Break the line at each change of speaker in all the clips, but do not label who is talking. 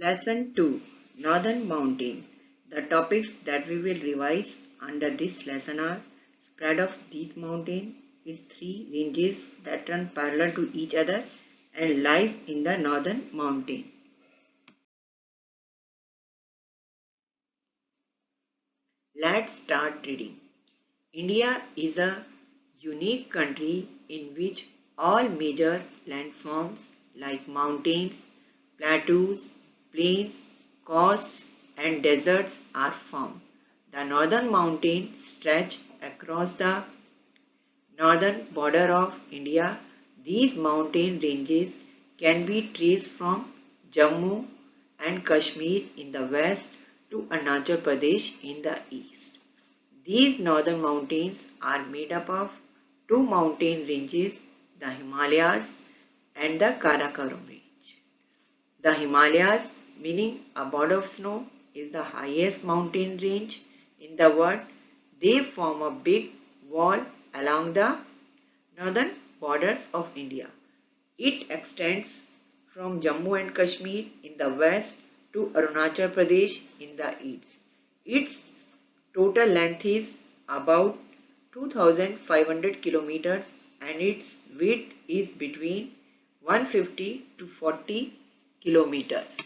Lesson 2 Northern Mountain. The topics that we will revise under this lesson are spread of these mountains, its three ranges that run parallel to each other, and life in the northern mountain. Let's start reading. India is a unique country in which all major landforms like mountains, plateaus, plains, coasts and deserts are found. The northern mountains stretch across the northern border of India. These mountain ranges can be traced from Jammu and Kashmir in the west to Arunachal Pradesh in the east. These northern mountains are made up of two mountain ranges, the Himalayas and the Karakoram range. The Himalayas, meaning a body of snow, is the highest mountain range in the world. They form a big wall along the northern borders of India. It extends from Jammu and Kashmir in the west to Arunachal Pradesh in the east. Its total length is about 2500 kilometers and its width is between 150 to 40 kilometers.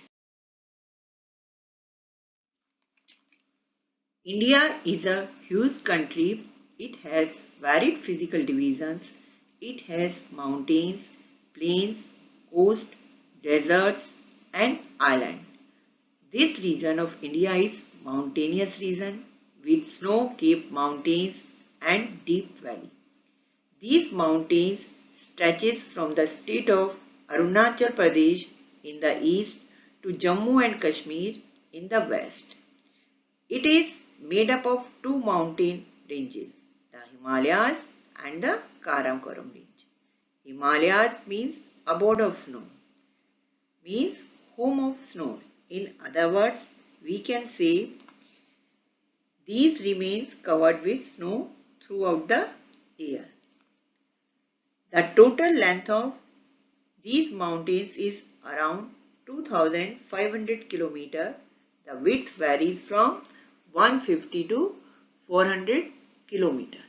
India is a huge country. It has varied physical divisions. It has mountains, plains, coast, deserts and islands. This region of India is mountainous region with snow-capped mountains and deep valley. These mountains stretches from the state of Arunachal Pradesh in the east to Jammu and Kashmir in the west. It is made up of two mountain ranges, the Himalayas and the Karakoram range. Himalayas means abode of snow, means home of snow. In other words, we can say these remains covered with snow throughout the year. The total length of these mountains is around 2500 km. The width varies from 150 to 400 kilometers.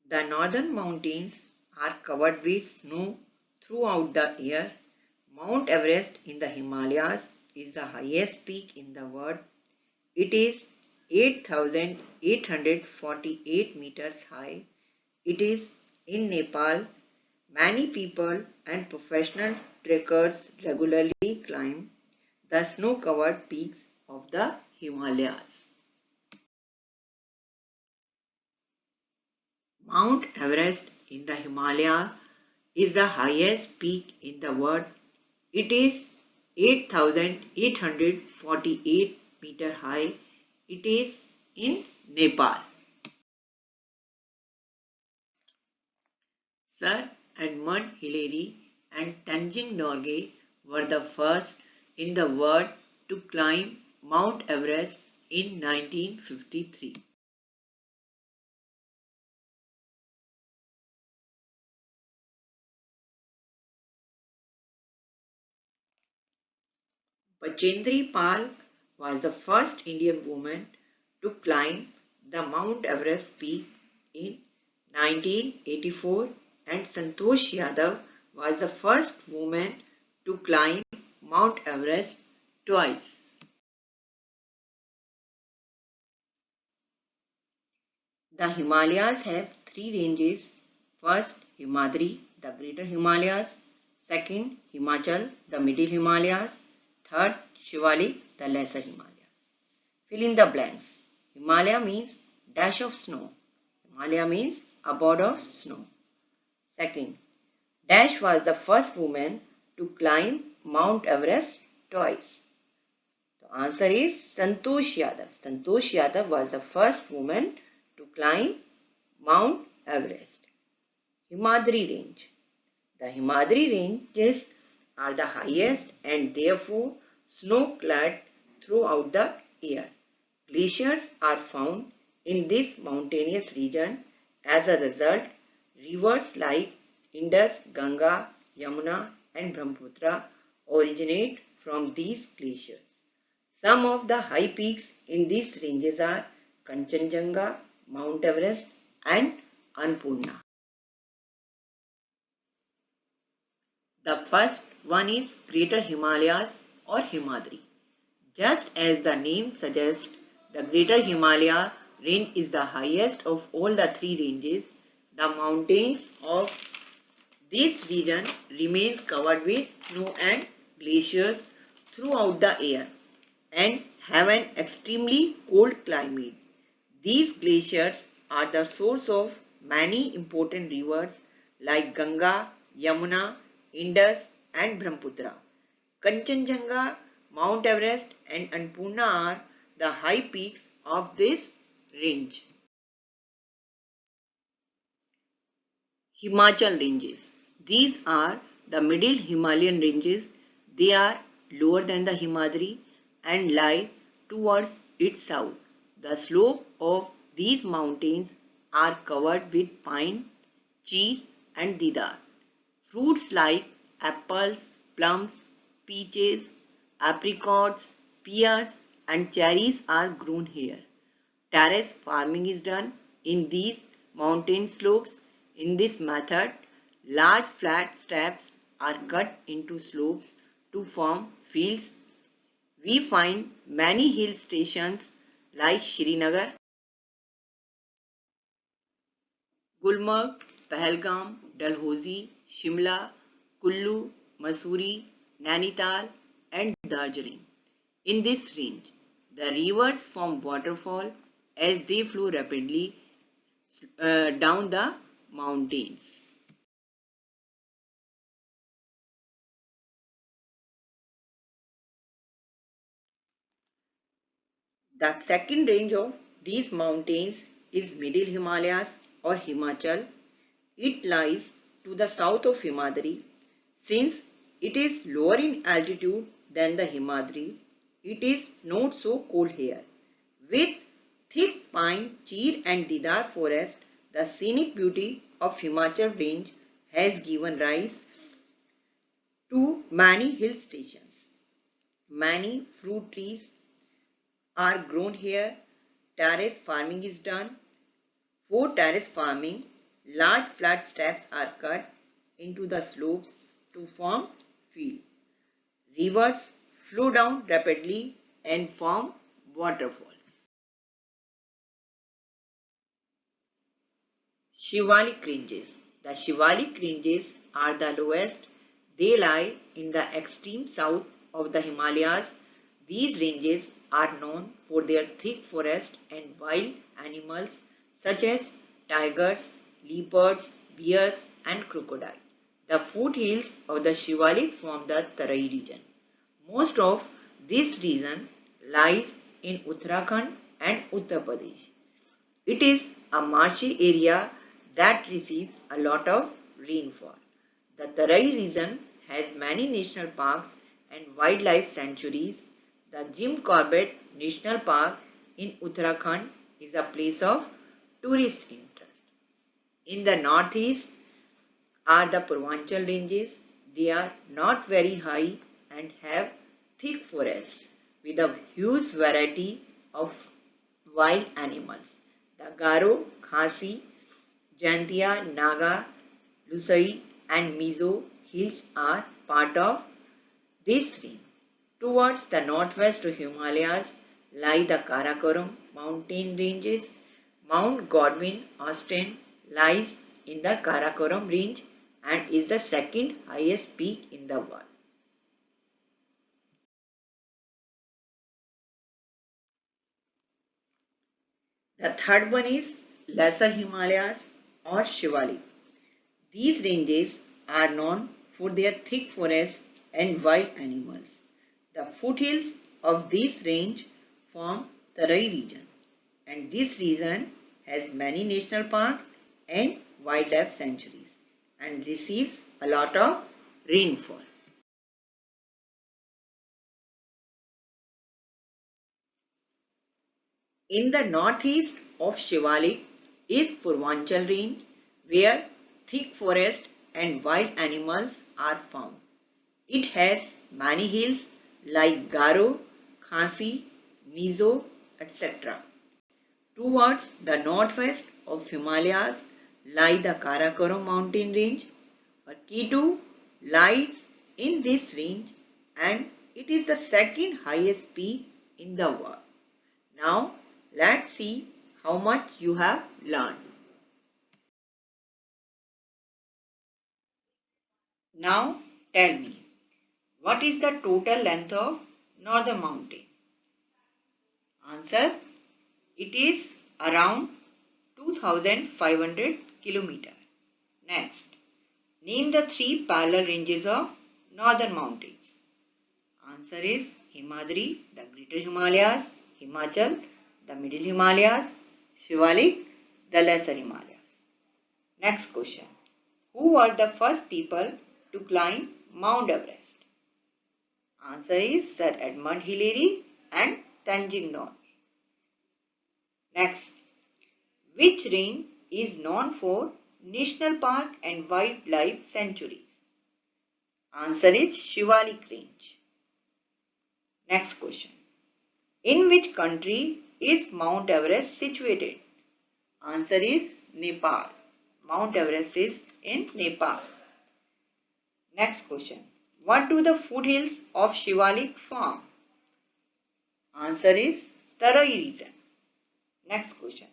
The northern mountains are covered with snow throughout the year. Mount Everest in the Himalayas is the highest peak in the world. It is 8,848 meters high. It is in Nepal. Many people and professional trekkers regularly climb the snow-covered peaks of the Himalayas. Mount Everest in the Himalaya is the highest peak in the world. It is 8,848 meter high. It is in Nepal. Sir Edmund Hillary and Tenzing Norgay were the first in the world to climb Mount Everest in 1953. Bachendri Pal was the first Indian woman to climb the Mount Everest peak in 1984 and Santosh Yadav was the first woman to climb Mount Everest twice. The Himalayas have three ranges. First, Himadri, the Greater Himalayas. Second, Himachal, the Middle Himalayas. Third, Shivalik, the Lesser Himalayas. Fill in the blanks. Himalaya means dash of snow. Himalaya means abode of snow. Second, Dash was the first woman to climb Mount Everest twice. The answer is Santosh Yadav. Santosh Yadav was the first woman to climb Mount Everest. Himadri Range. The Himadri ranges are the highest and therefore snow-clad throughout the year. Glaciers are found in this mountainous region. As a result, rivers like Indus, Ganga Yamuna and Brahmaputra originate from these glaciers. Some of the high peaks in these ranges are Kanchenjunga, Mount Everest and Annapurna. The first one is Greater Himalayas or Himadri. Just as the name suggests, the Greater Himalaya range is the highest of all the three ranges. The mountains of this region remains covered with snow and glaciers throughout the year and have an extremely cold climate. These glaciers are the source of many important rivers like Ganga, Yamuna, Indus and Brahmaputra. Kanchenjunga, Mount Everest and Annapurna are the high peaks of this range. Himachal ranges. These are the middle Himalayan ranges. They are lower than the Himadri and lie towards its south. The slope of these mountains are covered with pine, cheer and deodar. Fruits like apples, plums, peaches, apricots, pears and cherries are grown here. Terrace farming is done in these mountain slopes. In this method, large flat steps are cut into slopes to form fields. We find many hill stations like Srinagar, Gulmarg, Pahalgam, Dalhousie, Shimla, Kullu, Mussoorie, Nainital and Darjeeling. In this range, the rivers form waterfall as they flow rapidly down the mountains. The second range of these mountains is Middle Himalayas or Himachal. It lies to the south of Himadri. Since it is lower in altitude than the Himadri, it is not so cold here. With thick pine, cheer and deodar forest, the scenic beauty of Himachal range has given rise to many hill stations. Many fruit trees are grown here. Terrace farming is done. For terrace farming, large flat steps are cut into the slopes to form field. Rivers flow down rapidly and form waterfalls. Shivalik ranges. The Shivalik ranges are the lowest. They lie in the extreme south of the Himalayas. These ranges are known for their thick forest and wild animals such as tigers, leopards, bears and crocodile. The foothills of the Shivalik form the Tarai region. Most of this region lies in Uttarakhand and Uttar Pradesh. It is a marshy area that receives a lot of rainfall. The Tarai region has many national parks and wildlife sanctuaries. The Jim Corbett National Park in Uttarakhand is a place of tourist interest. In the northeast are the Purvanchal ranges. They are not very high and have thick forests with a huge variety of wild animals. The Garo, Khasi, Jaintia, Naga, Lusai and Mizo hills are part of this range. Towards the northwest of Himalayas lie the Karakoram mountain ranges. Mount Godwin Austen lies in the Karakoram range and is the second highest peak in the world. The third one is Lesser Himalayas or Shivalik. These ranges are known for their thick forests and wild animals. The foothills of this range form the Tarai region, and this region has many national parks and wildlife sanctuaries and receives a lot of rainfall. In the northeast of Shivalik is Purvanchal range where thick forest and wild animals are found. It has many hills like Garo, Khasi, Mizo, etc. Towards the northwest of Himalayas lie the Karakoram mountain range. Ketu lies in this range and it is the second highest peak in the world. Now let's see how much you have learned. Now tell me, what is the total length of Northern Mountain? Answer, it is around 2500 km. Next, name the three parallel ranges of Northern Mountains. Answer is Himadri, the Greater Himalayas, Himachal, the Middle Himalayas, Shivalik, the Lesser Himalayas. Next question. Who were the first people to climb Mount Everest? Answer is Sir Edmund Hillary and Tenzing Norgay. Next, which range is known for national park and wildlife sanctuaries? Answer is Shivalik Range. Next question. In which country is Mount Everest situated? Answer is Nepal. Mount Everest is in Nepal. Next question. What do the foothills of Shivalik form? Answer is Tarai region. Next question.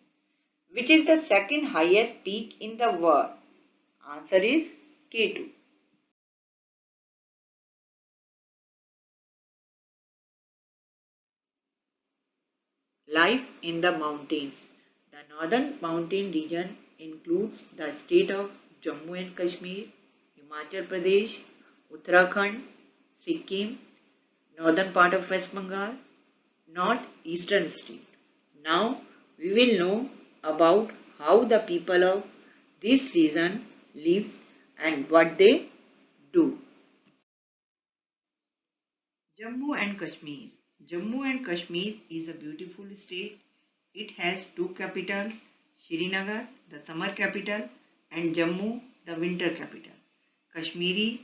Which is the second highest peak in the world? Answer is K2. Life in the mountains. The northern mountain region includes the state of Jammu and Kashmir, Himachal Pradesh, Uttarakhand, Sikkim, northern part of West Bengal, northeastern state. Now we will know about how the people of this region live and what they do. Jammu and Kashmir. Jammu and Kashmir is a beautiful state. It has two capitals, Srinagar, the summer capital, and Jammu, the winter capital. Kashmiri,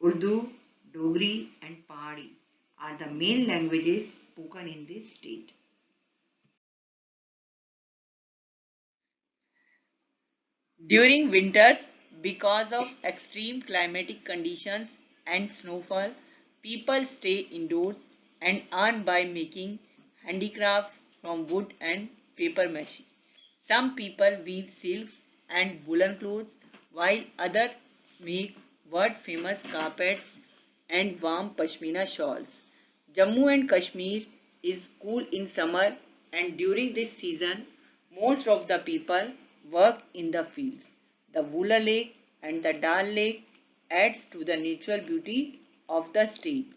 Urdu, Dogri, and Pahari are the main languages spoken in this state. During winters, because of extreme climatic conditions and snowfall, people stay indoors and earn by making handicrafts from wood and paper mache. Some people weave silks and woolen clothes, while others make world famous carpets and warm pashmina shawls. Jammu and Kashmir is cool in summer, and during this season, most of the people work in the fields. The Bula Lake and the Dal Lake adds to the natural beauty of the state.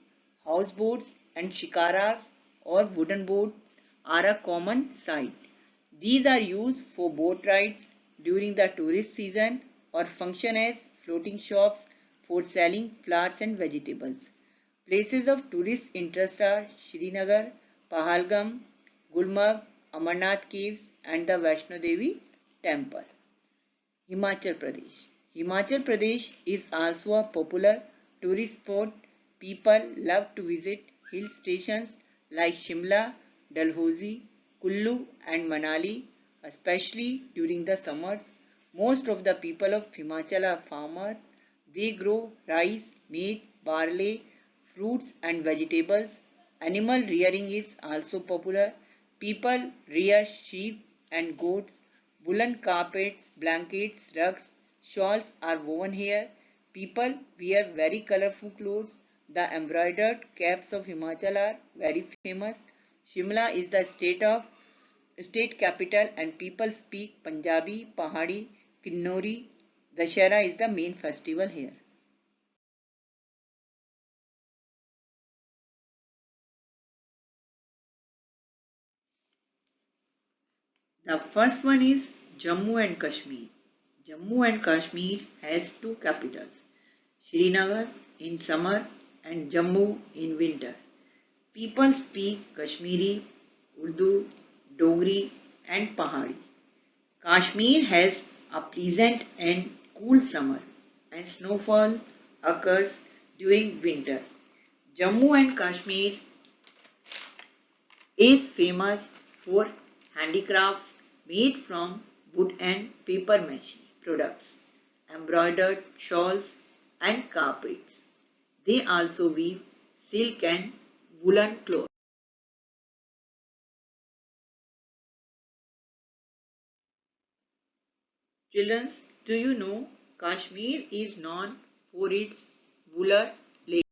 Houseboats and shikaras or wooden boats are a common sight. These are used for boat rides during the tourist season or function as floating shops for selling flowers and vegetables. Places of tourist interest are Srinagar, Pahalgam, Gulmarg, Amarnath Caves and the Vaishno Devi Temple. Himachal Pradesh. Himachal Pradesh is also a popular tourist spot. People love to visit hill stations like Shimla, Dalhousie, Kullu and Manali, especially during the summers. Most of the people of Himachal are farmers. They grow rice, maize, barley, fruits and vegetables. Animal rearing is also popular. People rear sheep and goats. Woolen carpets, blankets, rugs, shawls are woven here. People wear very colorful clothes. The embroidered caps of Himachal are very famous. Shimla is the state capital and people speak Punjabi, Pahari, Kinnori. Dashera is the main festival here. The first one is Jammu and Kashmir. Jammu and Kashmir has two capitals, Srinagar in summer and Jammu in winter. People speak Kashmiri, Urdu, Dogri and Pahari. Kashmir has a pleasant and cool summer and snowfall occurs during winter. Jammu and Kashmir is famous for handicrafts made from wood and paper mache products, embroidered shawls and carpets. They also weave silk and woolen cloth. Children, do you know Kashmir is known for its woolen lake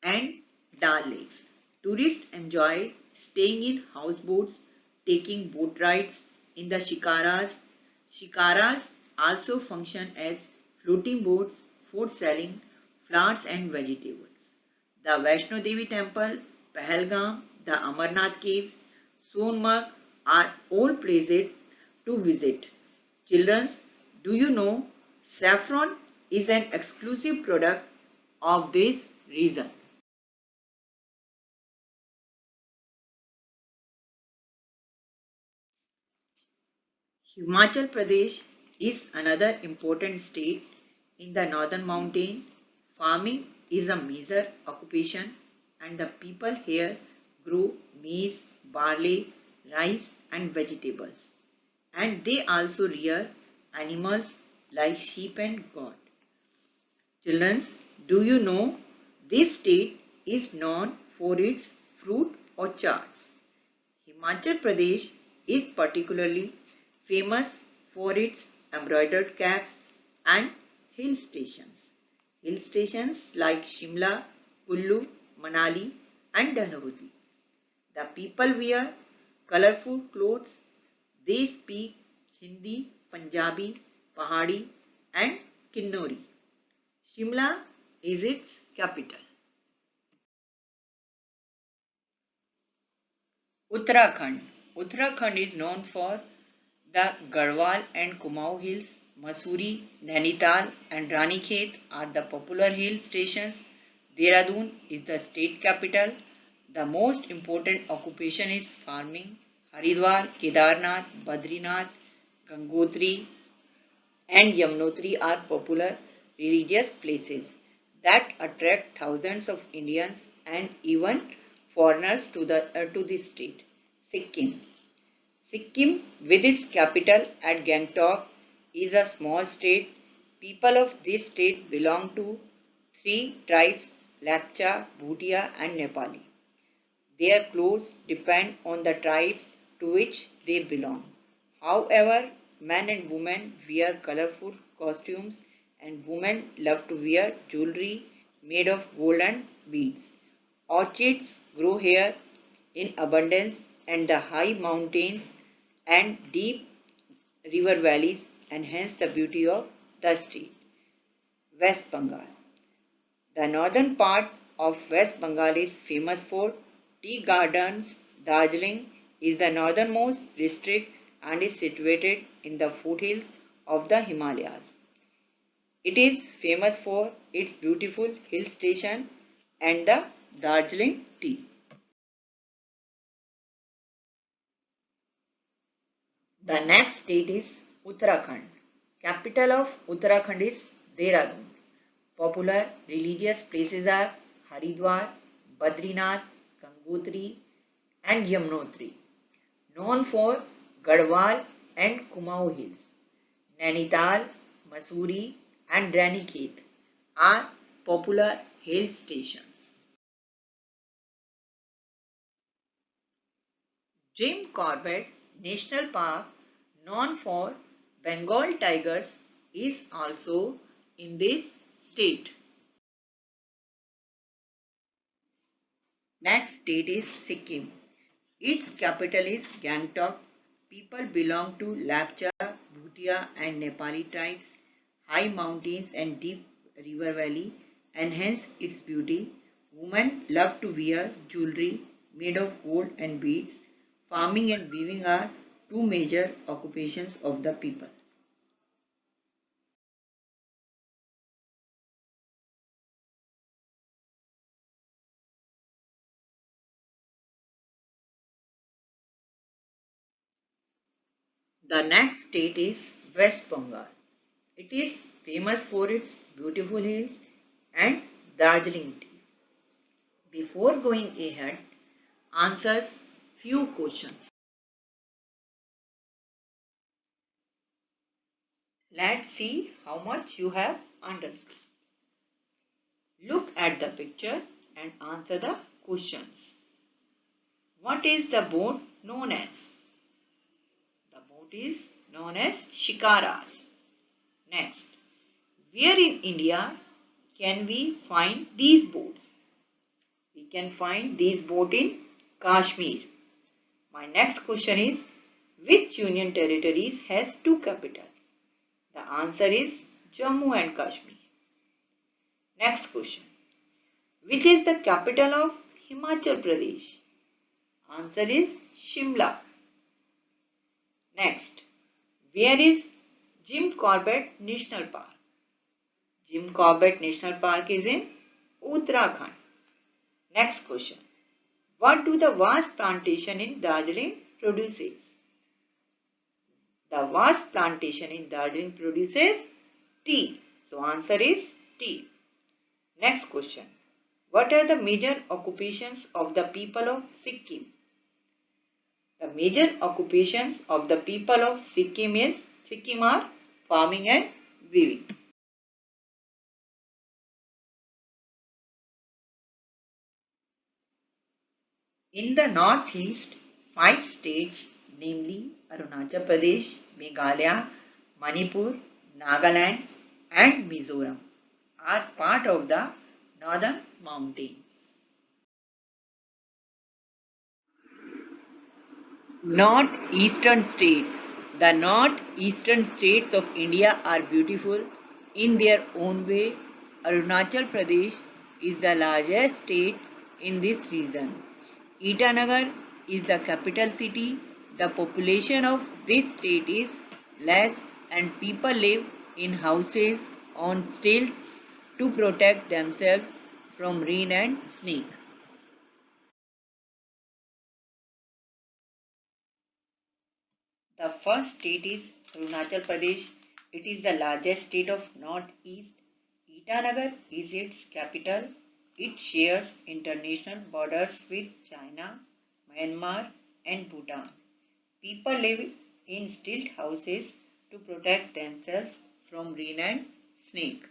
and Dal lakes. Tourists enjoy staying in houseboats, taking boat rides in the shikaras. Shikaras also function as floating boats for selling flowers and vegetables. The Vaishno Devi temple, Pahalgam, the Amarnath caves, Sonmarg are all places to visit. Children, do you know saffron is an exclusive product of this region? Himachal Pradesh is another important state in the northern mountain. Farming is a major occupation and the people here grow maize, barley, rice and vegetables. And they also rear animals like sheep and goat. Children, do you know this state is known for its fruit orchards? Himachal Pradesh is particularly famous for its embroidered caps and hill stations. Hill stations like Shimla, Kullu, Manali and Dalhousie. The people wear colorful clothes. They speak Hindi, Punjabi, Pahadi and Kinnori. Shimla is its capital. Uttarakhand. Uttarakhand is known for the Garhwal and Kumaon hills. Mussoorie, Nainital and Ranikhet are the popular hill stations. Dehradun is the state capital. The most important occupation is farming. Haridwar, Kedarnath, Badrinath, Gangotri and Yamunotri are popular religious places that attract thousands of Indians and even foreigners to the state. Sikkim. Sikkim, with its capital at Gangtok, is a small state. People of this state belong to three tribes Lepcha, Bhutia, and Nepali. Their clothes depend on the tribes to which they belong. However, men and women wear colorful costumes and women love to wear jewelry made of gold and beads. Orchids grow here in abundance and the high mountains and deep river valleys enhance the beauty of the state. West Bengal. The northern part of West Bengal is famous for tea gardens. Darjeeling is the northernmost district and is situated in the foothills of the Himalayas. It is famous for its beautiful hill station and the Darjeeling tea. The next state is Uttarakhand. Capital of Uttarakhand is Dehradun. Popular religious places are Haridwar, Badrinath, Gangotri and Yamunotri. Known for Garhwal and Kumaon hills. Nainital, Mussoorie and Ranikhet are popular hill stations. Jim Corbett National Park, known for Bengal tigers, is also in this state. Next state is Sikkim. Its capital is Gangtok. People belong to Lapcha, Bhutia and Nepali tribes. High mountains and deep river valley enhance its beauty. Women love to wear jewelry made of gold and beads. Farming and weaving are two major occupations of the people. The next state is West Bengal. It is famous for its beautiful hills and Darjeeling tea. Before going ahead, answers few questions. Let's see how much you have understood. Look at the picture and answer the questions. What is the boat known as? The boat is known as shikaras. Next, where in India can we find these boats? We can find these boats in Kashmir. My next question is, which union territories has two capitals? The answer is Jammu and Kashmir. Next question, which is the capital of Himachal Pradesh? Answer is Shimla. Next, where is Jim Corbett National Park? Jim Corbett National Park is in Uttarakhand. Next question, what do the vast plantation in Darjeeling produces? The vast plantation in Darjeeling produces tea. So answer is tea. Next question, what are the major occupations of the people of Sikkim? The major occupations of the people of Sikkim are farming and weaving. In the northeast, 5 states, namely Arunachal Pradesh, Meghalaya, Manipur, Nagaland and Mizoram, are part of the northern mountains. Northeastern states. The northeastern states of India are beautiful in their own way. Arunachal Pradesh is the largest state in this region. Itanagar is the capital city. The population of this state is less and people live in houses on stilts to protect themselves from rain and snake. The first state is Arunachal Pradesh. It is the largest state of Northeast. Itanagar is its capital. It shares international borders with China, Myanmar and Bhutan. People live in stilt houses to protect themselves from rain and snake.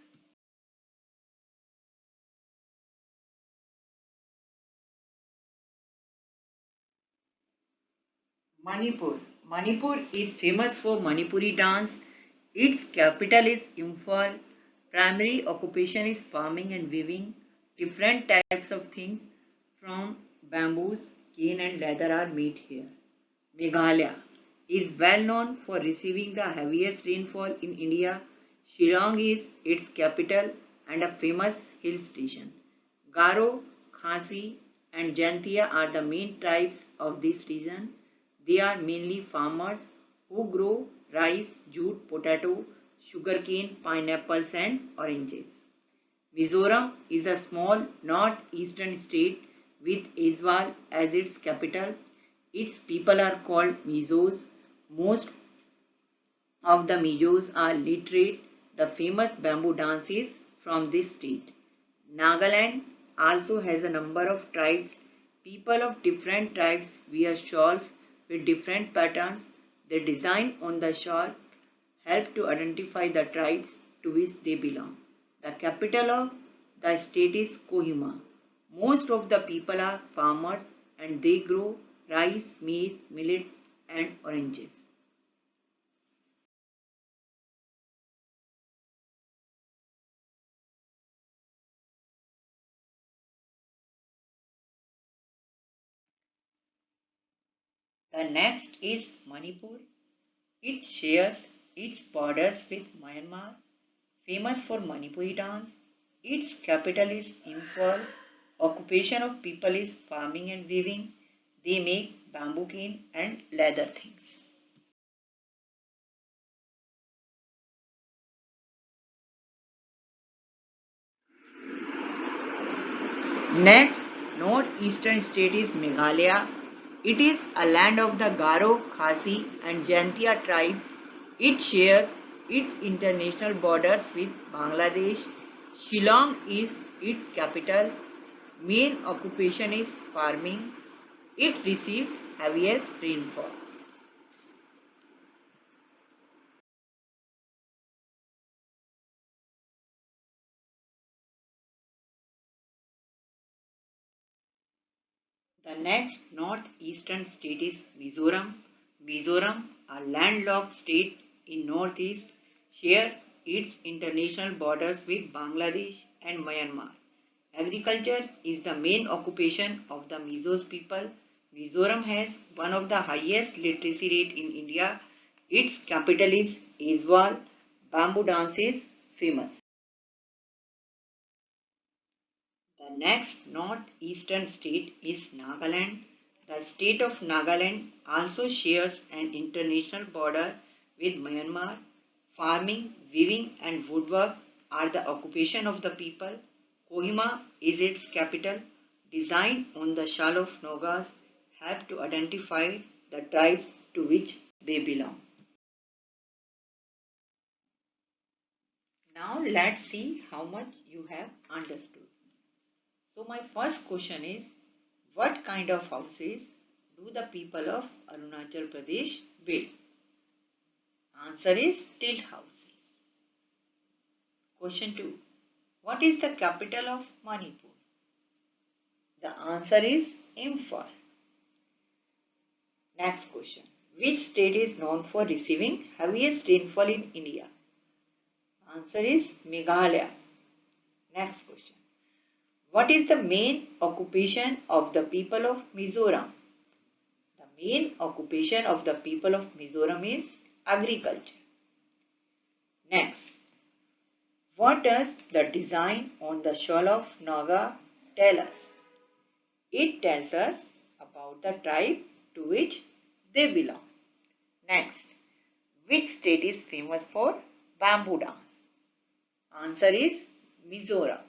Manipur. Manipur is famous for Manipuri dance. Its capital is Imphal. Primary occupation is farming and weaving. Different types of things from bamboos, cane and leather are made here. Meghalaya is well known for receiving the heaviest rainfall in India. Shillong is its capital and a famous hill station. Garo, Khasi and Jantia are the main tribes of this region. They are mainly farmers who grow rice, jute, potato, sugarcane, pineapples and oranges. Mizoram is a small northeastern state with Aizawl as its capital. Its people are called Mizos. Most of the Mizos are literate. The famous bamboo dance is from this state. Nagaland also has a number of tribes. People of different tribes wear shawls with different patterns. The design on the shawl help to identify the tribes to which they belong. The capital of the state is Kohima. Most of the people are farmers and they grow rice, maize, millet and oranges. The next is Manipur. It shares its borders with Myanmar, famous for Manipuri dance. Its capital is Imphal. Occupation of people is farming and weaving. They make bamboo cane and leather things. Next, northeastern state is Meghalaya. It is a land of the Garo, Khasi and Jaintia tribes. It shares its international borders with Bangladesh. Shillong is its capital. Main occupation is farming. It receives heaviest rainfall. The next northeastern state is Mizoram. Mizoram, a landlocked state in northeast, shares its international borders with Bangladesh and Myanmar. Agriculture is the main occupation of the Mizos people. Mizoram has one of the highest literacy rate in India. Its capital is Aizawl. Bamboo dance is famous. The next northeastern state is Nagaland. The state of Nagaland also shares an international border with Myanmar. Farming, weaving and woodwork are the occupation of the people. Kohima is its capital. Design on the shell of Nogas help to identify the tribes to which they belong. Now let's see how much you have understood. So my first question is, what kind of houses do the people of Arunachal Pradesh build? Answer is tilt houses. Question 2. What is the capital of Manipur? The answer is Imphal. Next question. Which state is known for receiving heaviest rainfall in India? Answer is Meghalaya. Next question. What is the main occupation of the people of Mizoram? The main occupation of the people of Mizoram is agriculture. Next, what does the design on the shawl of Naga tell us? It tells us about the tribe to which they belong. Next, which state is famous for bamboo dance? Answer is Mizoram.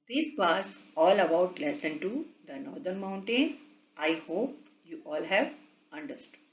This was all about lesson 2, the Northern Mountain. I hope you all have understood.